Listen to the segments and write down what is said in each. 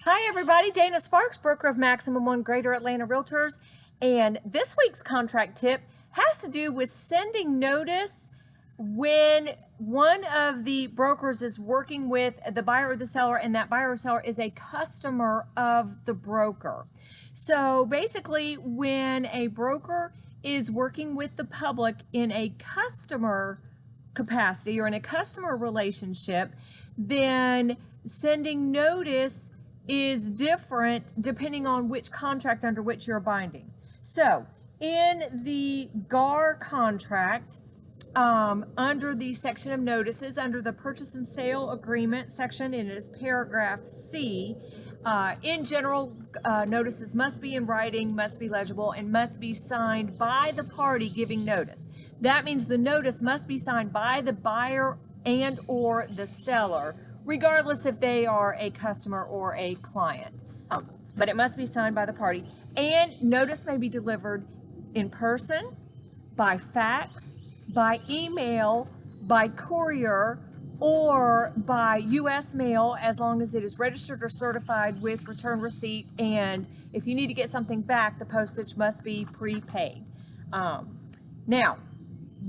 Hi everybody, Dana Sparks, broker of Maximum One Greater Atlanta Realtors, and this week's contract tip has to do with sending notice when one of the brokers is working with the buyer or the seller, and that buyer or seller is a customer of the broker. So basically, when a broker is working with the public in a customer capacity or in a customer relationship, then sending notice is different depending on which contract under which you're binding. So in the GAR contract, under the section of notices, under the purchase and sale agreement section, and it is paragraph C, in general, notices must be in writing, must be legible, and must be signed by the party giving notice. That means the notice must be signed by the buyer and or the seller, regardless if they are a customer or a client. But it must be signed by the party. And notice may be delivered in person, by fax, by email, by courier, or by U.S. mail, as long as it is registered or certified with return receipt. And if you need to get something back, the postage must be prepaid. Now,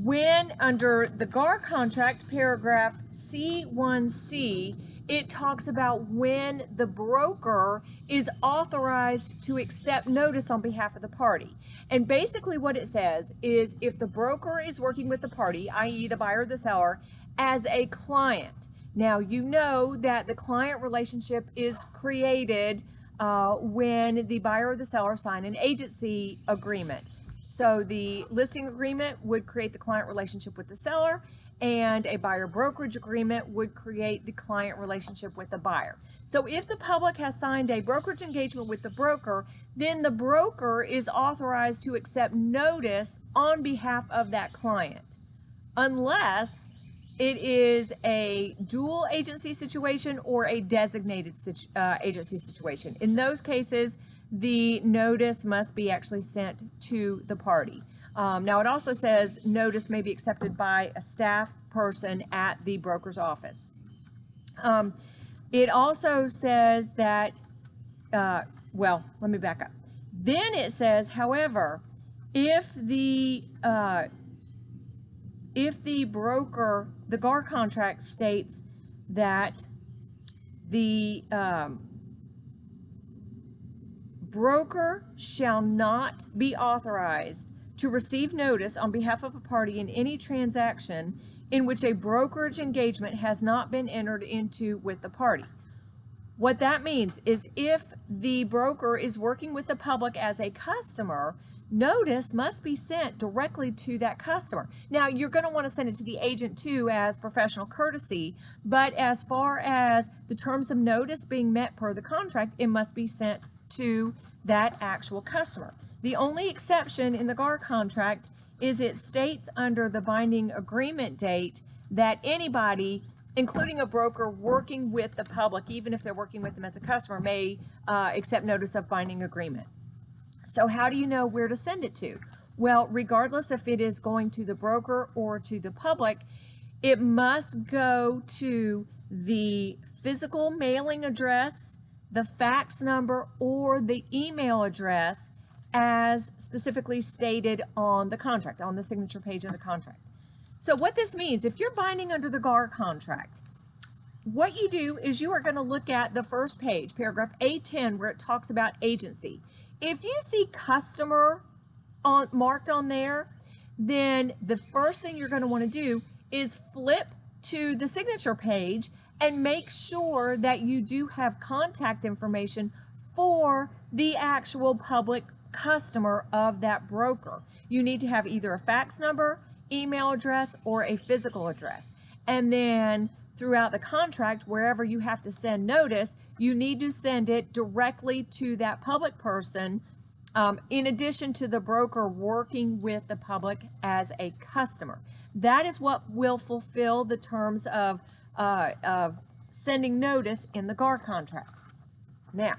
when under the GAR contract, paragraph C1C, it talks about when the broker is authorized to accept notice on behalf of the party. And basically what it says is if the broker is working with the party, i.e. the buyer or the seller, as a client. Now, you know that the client relationship is created when the buyer or the seller sign an agency agreement. So the listing agreement would create the client relationship with the seller, and a buyer brokerage agreement would create the client relationship with the buyer. So if the public has signed a brokerage engagement with the broker, then the broker is authorized to accept notice on behalf of that client, unless it is a dual agency situation or a designated agency situation. In those cases, the notice must be actually sent to the party. Now, it also says notice may be accepted by a staff person at the broker's office. It also says that, well, let me back up. Then it says, however, if the broker, the GAR contract states that the broker shall not be authorized to receive notice on behalf of a party in any transaction in which a brokerage engagement has not been entered into with the party. What that means is if the broker is working with the public as a customer, notice must be sent directly to that customer. Now, you're going to want to send it to the agent too as professional courtesy, but as far as the terms of notice being met per the contract, it must be sent to that actual customer. The only exception in the GAR contract is it states under the binding agreement date that anybody, including a broker working with the public, even if they're working with them as a customer, may accept notice of binding agreement. So how do you know where to send it to? Well, regardless if it is going to the broker or to the public, it must go to the physical mailing address, the fax number, or the email address as specifically stated on the contract, on the signature page of the contract. So what this means, if you're binding under the GAR contract, what you do is you are going to look at the first page, paragraph A10, where it talks about agency. If you see customer marked on there, then the first thing you're going to want to do is flip to the signature page and make sure that you do have contact information for the actual public customer of that broker. You need to have either a fax number, email address, or a physical address. And then throughout the contract, wherever you have to send notice, you need to send it directly to that public person, in addition to the broker working with the public as a customer. That is what will fulfill the terms of sending notice in the GAR contract. Now,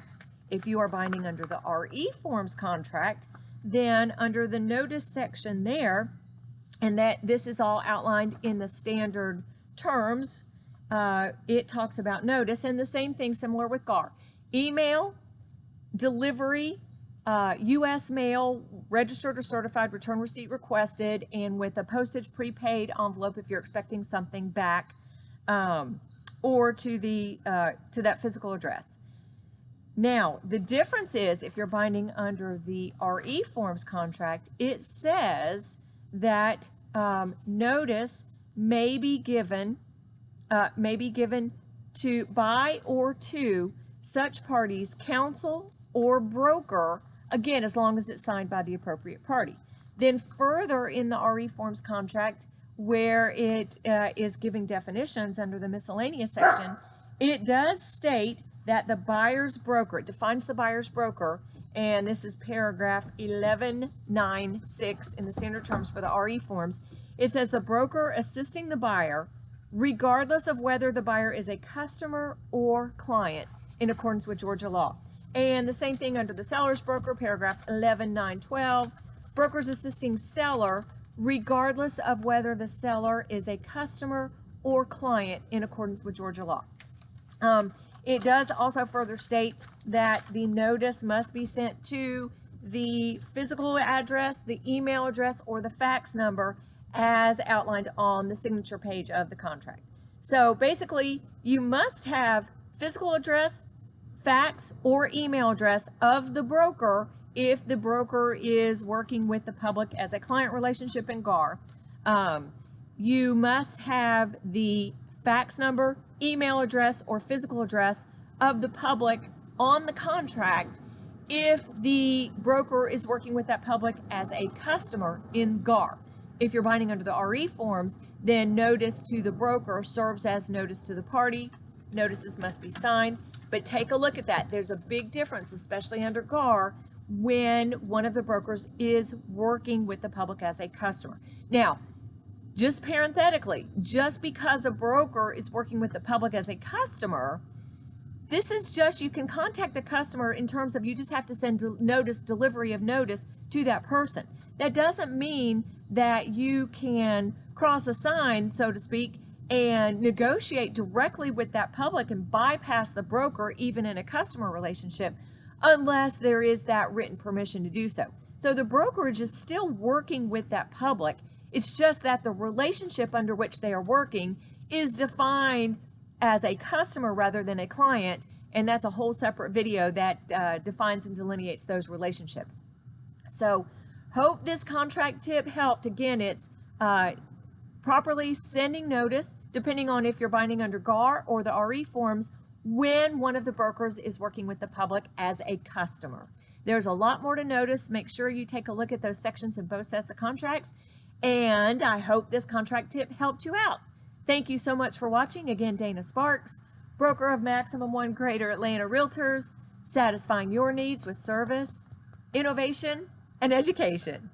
if you are binding under the RE forms contract, then under the notice section there, and that this is all outlined in the standard terms, it talks about notice, and the same thing similar with GAR. email, delivery, U.S. mail, registered or certified, return receipt requested, and with a postage prepaid envelope if you're expecting something back, or to that physical address. Now, the difference is if you're binding under the RE forms contract, it says that notice may be given to by or to such parties, counsel or broker, again, as long as it's signed by the appropriate party. Then further in the RE forms contract, where it is giving definitions under the miscellaneous section, it does state that the buyer's broker, it defines the buyer's broker, and this is paragraph 11.9.6 in the standard terms for the RE forms. It says the broker assisting the buyer, regardless of whether the buyer is a customer or client, in accordance with Georgia law. And the same thing under the seller's broker, paragraph 11.9.12, brokers assisting seller, regardless of whether the seller is a customer or client, in accordance with Georgia law. It does also further state that the notice must be sent to the physical address, the email address, or the fax number as outlined on the signature page of the contract. So basically, you must have physical address, fax, or email address of the broker if the broker is working with the public as a client relationship in GAR. You must have the fax number, email address, or physical address of the public on the contract if the broker is working with that public as a customer in GAR. If you're binding under the RE forms, then notice to the broker serves as notice to the party. Notices must be signed, but take a look at that. There's a big difference, especially under GAR, when one of the brokers is working with the public as a customer. Now, just parenthetically, just because a broker is working with the public as a customer, this is just, you can contact the customer in terms of you just have to send delivery of notice to that person. That doesn't mean that you can cross a sign, so to speak, and negotiate directly with that public and bypass the broker even in a customer relationship unless there is that written permission to do so. So the brokerage is still working with that public. It's just that the relationship under which they are working is defined as a customer rather than a client, and that's a whole separate video that defines and delineates those relationships. So hope this contract tip helped. Again, it's properly sending notice, depending on if you're binding under GAR or the RE forms, when one of the brokers is working with the public as a customer. There's a lot more to notice. Make sure you take a look at those sections in both sets of contracts, and I hope this contract tip helped you out. Thank you so much for watching. Again, Dana Sparks, broker of Maximum One Greater Atlanta Realtors, satisfying your needs with service, innovation, and education.